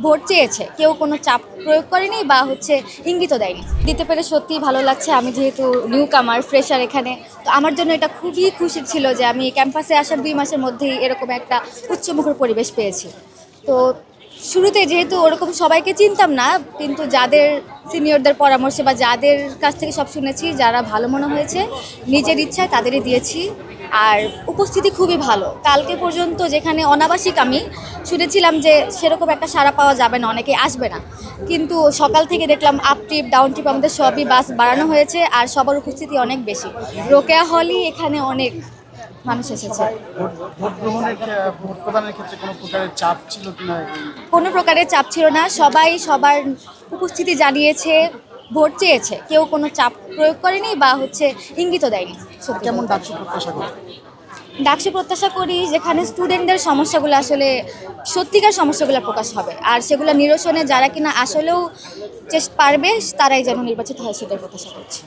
Vote চেয়েছে, কেউ কোনো চাপ প্রয়োগ করেনি বা ইঙ্গিতও দেয়নি। দিতে পেরে সত্যিই ভালো লাগছে। আমি যেহেতু নিউ কামার, ফ্রেশার এখানে, তো আমার জন্য এটা খুবই খুশির ছিল যে আমি ক্যাম্পাসে আসার 2 মাসের মধ্যেই এরকম একটা উচ্চমুখর পরিবেশ পেয়েছি। তো শুরুতে যেহেতু ওরকম সবাইকে চিনতাম না, কিন্তু যাদের সিনিয়রদের পরামর্শে বা যাদের কাছ থেকে সব শুনেছি, যারা ভালো মনে হয়েছে, নিজের ইচ্ছায় তাদেরই দিয়েছি। আর উপস্থিতি খুবই ভালো। কালকে পর্যন্ত যেখানে অনাবাসিক আমি শুনেছিলাম যে সেরকম একটা সাড়া পাওয়া যাবে না, অনেকে আসবে না, কিন্তু সকাল থেকে দেখলাম আপ ট্রিপ ডাউন ট্রিপ আমাদের সবই বাস বাড়ানো হয়েছে আর সবার উপস্থিতি অনেক বেশি। রোকেয়া হলই এখানে অনেক মানুষ এসেছে। ভোট প্রদানের ক্ষেত্রে কোনো প্রকারের চাপ ছিল কিনা? কোনো প্রকারের চাপ ছিল না, সবাই সবার উপস্থিতি জানিয়েছে, ভোট চেয়েছে, কেউ কোনো চাপ প্রয়োগ করেনি বা ইঙ্গিতও দেয়নি। সত্যি কেমন বলতে। ডাকসু প্রত্যাশা করে? ডাকসু প্রত্যাশা করি যেখানে স্টুডেন্টদের সমস্যাগুলো সত্যিকার সমস্যাগুলো প্রকাশ হবে, আর সেগুলো নিরসনে যারা কিনা আসলেও পারবে তারাই যেন নির্বাচিত হয়, সেটাই প্রত্যাশা করছি।